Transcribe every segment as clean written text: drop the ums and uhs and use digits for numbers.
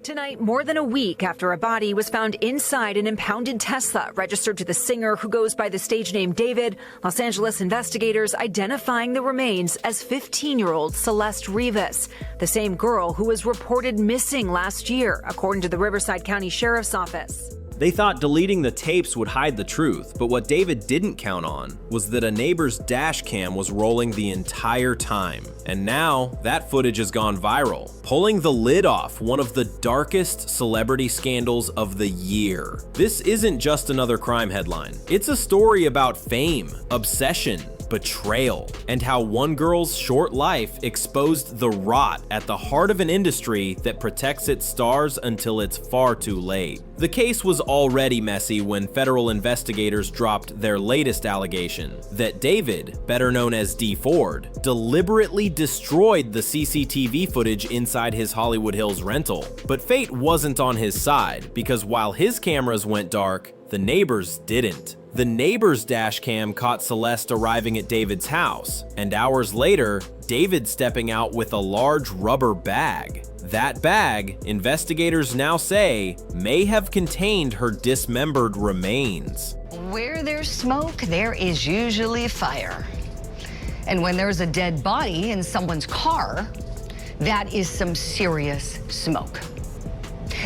Tonight, more than a week after a body was found inside an impounded Tesla registered to the singer who goes by the stage name David, Los Angeles investigators identifying the remains as 15-year-old Celeste Rivas, the same girl who was reported missing last year, according to the Riverside County Sheriff's Office. They thought deleting the tapes would hide the truth, but what David didn't count on was that a neighbor's dash cam was rolling the entire time. And now, that footage has gone viral, pulling the lid off one of the darkest celebrity scandals of the year. This isn't just another crime headline. It's a story about fame, obsession, betrayal, and how one girl's short life exposed the rot at the heart of an industry that protects its stars until it's far too late. The case was already messy when federal investigators dropped their latest allegation that David, better known as D4vd, deliberately destroyed the CCTV footage inside his Hollywood Hills rental. But fate wasn't on his side, because while his cameras went dark, the neighbors didn't. The neighbor's dash cam caught Celeste arriving at David's house, and hours later, David stepping out with a large rubber bag. That bag, investigators now say, may have contained her dismembered remains. Where there's smoke, there is usually fire. And when there's a dead body in someone's car, that is some serious smoke.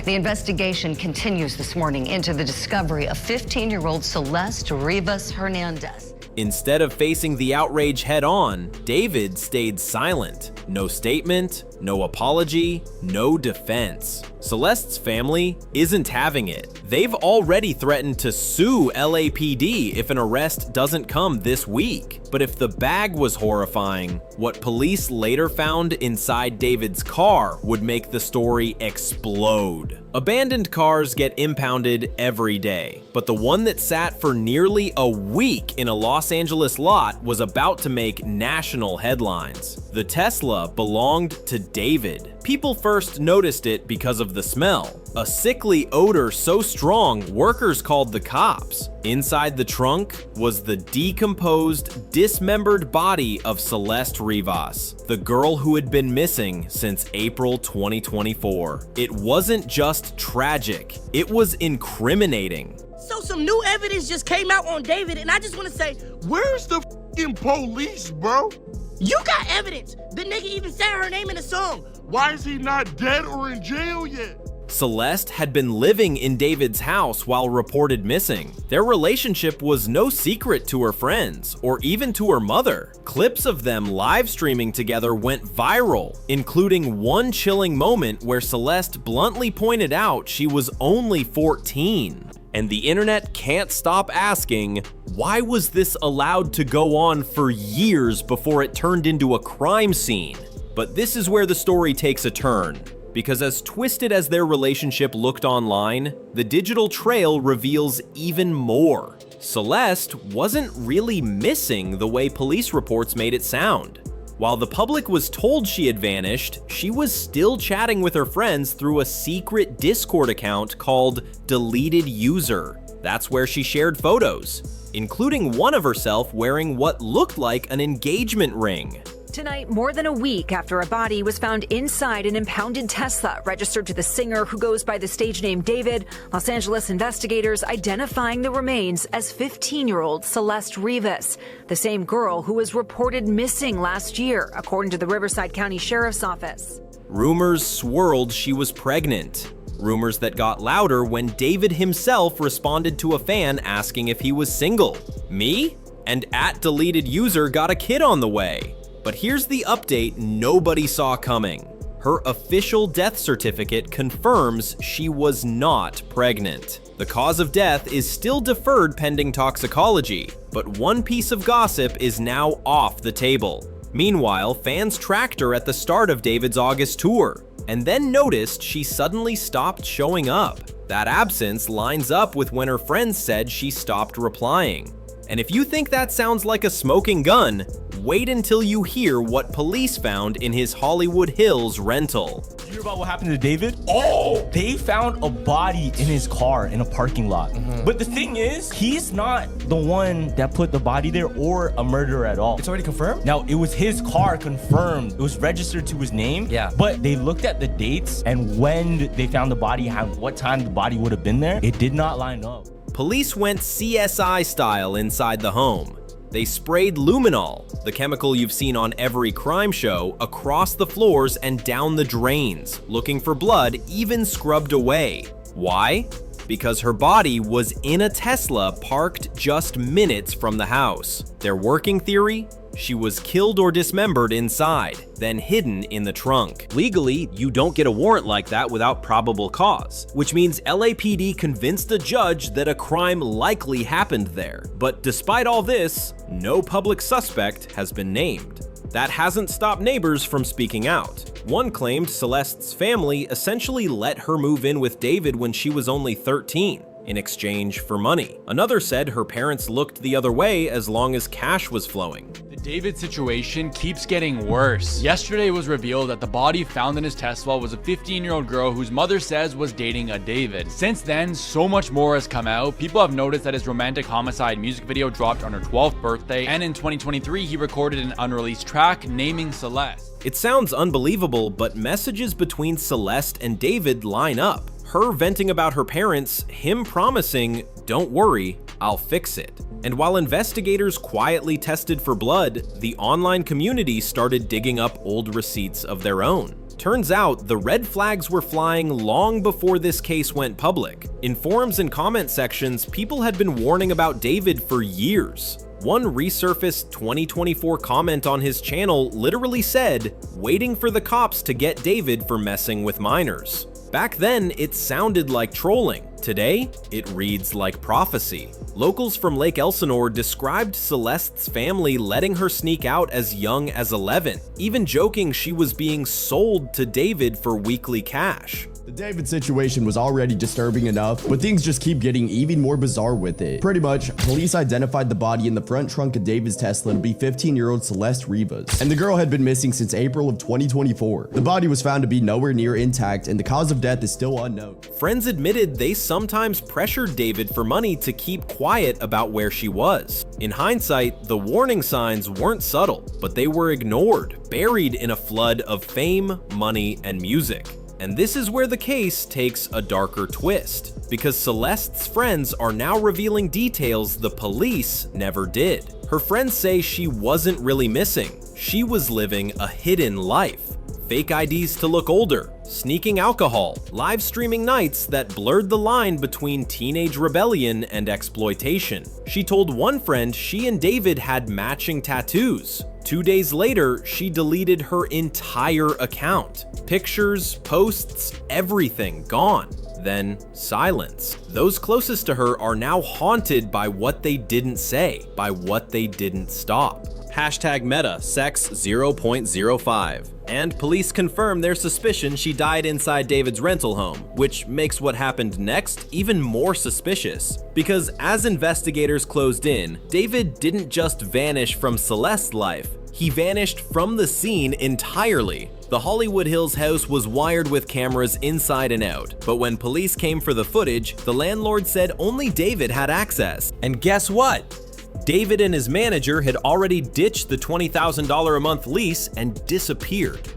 The investigation continues this morning into the discovery of 15-year-old Celeste Rivas Hernandez. Instead of facing the outrage head-on, David stayed silent. No statement, no apology, no defense. Celeste's family isn't having it. They've already threatened to sue LAPD if an arrest doesn't come this week. But if the bag was horrifying, what police later found inside David's car would make the story explode. Abandoned cars get impounded every day, but the one that sat for nearly a week in a Los Angeles lot was about to make national headlines. The Tesla belonged to David. People first noticed it because of the smell. A sickly odor so strong, workers called the cops. Inside the trunk was the decomposed, dismembered body of Celeste Rivas, the girl who had been missing since April 2024. It wasn't just tragic, it was incriminating. So some new evidence just came out on David, and I just want to say, where's the f***ing police, bro? You got evidence. The nigga even said her name in the song. Why is he not dead or in jail yet? Celeste had been living in David's house while reported missing. Their relationship was no secret to her friends, or even to her mother. Clips of them live streaming together went viral, including one chilling moment where Celeste bluntly pointed out she was only 14. And the internet can't stop asking, why was this allowed to go on for years before it turned into a crime scene? But this is where the story takes a turn, because as twisted as their relationship looked online, the digital trail reveals even more. Celeste wasn't really missing the way police reports made it sound. While the public was told she had vanished, she was still chatting with her friends through a secret Discord account called Deleted User. That's where she shared photos, including one of herself wearing what looked like an engagement ring. Tonight, more than a week after a body was found inside an impounded Tesla registered to the singer who goes by the stage name David, Los Angeles investigators identifying the remains as 15-year-old Celeste Rivas, the same girl who was reported missing last year, according to the Riverside County Sheriff's Office. Rumors swirled she was pregnant. Rumors that got louder when David himself responded to a fan asking if he was single. Me? And @Deleted User got a kid on the way. But here's the update nobody saw coming. Her official death certificate confirms she was not pregnant. The cause of death is still deferred pending toxicology, but one piece of gossip is now off the table. Meanwhile, fans tracked her at the start of David's August tour, and then noticed she suddenly stopped showing up. That absence lines up with when her friends said she stopped replying. And if you think that sounds like a smoking gun, wait until you hear what police found in his Hollywood Hills rental. Did you hear about what happened to David? Oh, they found a body in his car in a parking lot. But the thing is, he's not the one that put the body there or a murderer at all. It's already confirmed? Now, it was his car, confirmed. It was registered to his name. Yeah. But they looked at the dates and when they found the body, what time the body would have been there, it did not line up. Police went CSI style inside the home. They sprayed luminol, the chemical you've seen on every crime show, across the floors and down the drains, looking for blood even scrubbed away. Why? Because her body was in a Tesla parked just minutes from the house. Their working theory? She was killed or dismembered inside, then hidden in the trunk. Legally, you don't get a warrant like that without probable cause, which means LAPD convinced a judge that a crime likely happened there. But despite all this, no public suspect has been named. That hasn't stopped neighbors from speaking out. One claimed Celeste's family essentially let her move in with David when she was only 13. In exchange for money. Another said her parents looked the other way as long as cash was flowing. The David situation keeps getting worse. Yesterday it was revealed that the body found in his Tesla was a 15-year-old girl whose mother says was dating a David. Since then, so much more has come out. People have noticed that his romantic homicide music video dropped on her 12th birthday, and in 2023 he recorded an unreleased track naming Celeste. It sounds unbelievable, but messages between Celeste and David line up. Her venting about her parents, him promising, "Don't worry, I'll fix it." And while investigators quietly tested for blood, the online community started digging up old receipts of their own. Turns out the red flags were flying long before this case went public. In forums and comment sections, people had been warning about David for years. One resurfaced 2024 comment on his channel literally said, "Waiting for the cops to get David for messing with minors." Back then, it sounded like trolling. Today, it reads like prophecy. Locals from Lake Elsinore described Celeste's family letting her sneak out as young as 11, even joking she was being sold to David for weekly cash. The David situation was already disturbing enough, but things just keep getting even more bizarre with it. Pretty much, police identified the body in the front trunk of David's Tesla to be 15-year-old Celeste Rivas, and the girl had been missing since April of 2024. The body was found to be nowhere near intact, and the cause of death is still unknown. Friends admitted they sometimes pressured David for money to keep quiet about where she was. In hindsight, the warning signs weren't subtle, but they were ignored, buried in a flood of fame, money, and music. And this is where the case takes a darker twist, because Celeste's friends are now revealing details the police never did. Her friends say she wasn't really missing. She was living a hidden life. Fake IDs to look older, sneaking alcohol, live streaming nights that blurred the line between teenage rebellion and exploitation. She told one friend she and David had matching tattoos. 2 days later, she deleted her entire account. Pictures, posts, everything gone. Then silence. Those closest to her are now haunted by what they didn't say, by what they didn't stop. Hashtag Meta Sex 0.05. And police confirm their suspicion she died inside David's rental home, which makes what happened next even more suspicious. Because as investigators closed in, David didn't just vanish from Celeste's life, he vanished from the scene entirely. The Hollywood Hills house was wired with cameras inside and out, but when police came for the footage, the landlord said only David had access. And guess what? David and his manager had already ditched the $20,000 a month lease and disappeared.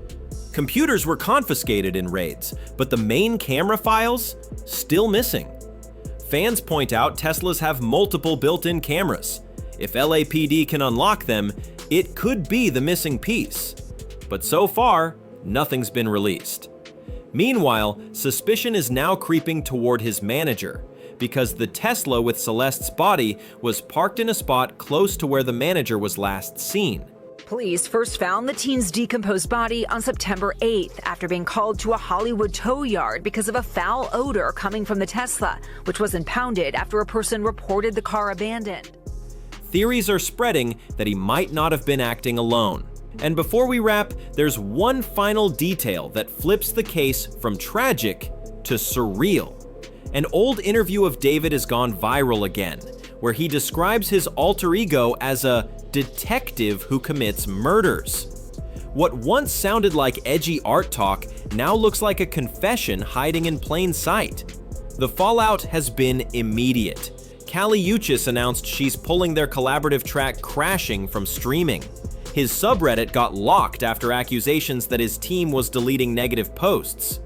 Computers were confiscated in raids, but the main camera files still missing. Fans point out Teslas have multiple built-in cameras. If LAPD can unlock them, it could be the missing piece. But so far, nothing's been released. Meanwhile, suspicion is now creeping toward his manager, because the Tesla with Celeste's body was parked in a spot close to where the manager was last seen. Police first found the teen's decomposed body on September 8th after being called to a Hollywood tow yard because of a foul odor coming from the Tesla, which was impounded after a person reported the car abandoned. Theories are spreading that he might not have been acting alone. And before we wrap, there's one final detail that flips the case from tragic to surreal. An old interview of David has gone viral again, where he describes his alter ego as a detective who commits murders. What once sounded like edgy art talk now looks like a confession hiding in plain sight. The fallout has been immediate. Kali Uchis announced she's pulling their collaborative track Crashing from streaming. His subreddit got locked after accusations that his team was deleting negative posts.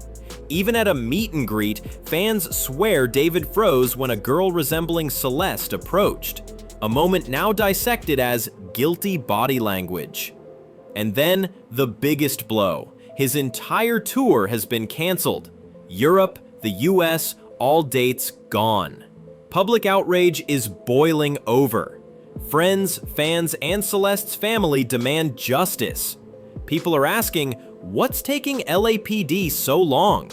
Even at a meet and greet, fans swear David froze when a girl resembling Celeste approached, a moment now dissected as guilty body language. And then, the biggest blow. His entire tour has been canceled. Europe, the US, all dates gone. Public outrage is boiling over. Friends, fans, and Celeste's family demand justice. People are asking, what's taking LAPD so long?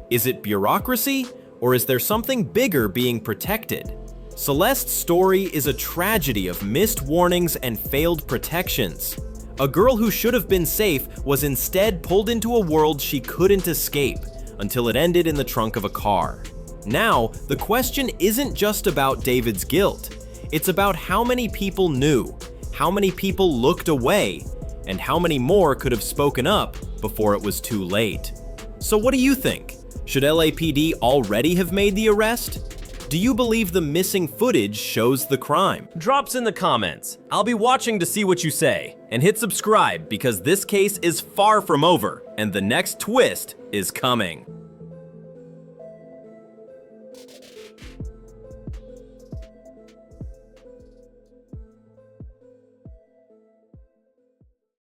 Is it bureaucracy, or is there something bigger being protected? Celeste's story is a tragedy of missed warnings and failed protections. A girl who should have been safe was instead pulled into a world she couldn't escape, until it ended in the trunk of a car. Now, the question isn't just about David's guilt. It's about how many people knew, how many people looked away, and how many more could have spoken up before it was too late. So what do you think? Should LAPD already have made the arrest? Do you believe the missing footage shows the crime? Drops in the comments. I'll be watching to see what you say. And hit subscribe because this case is far from over and the next twist is coming.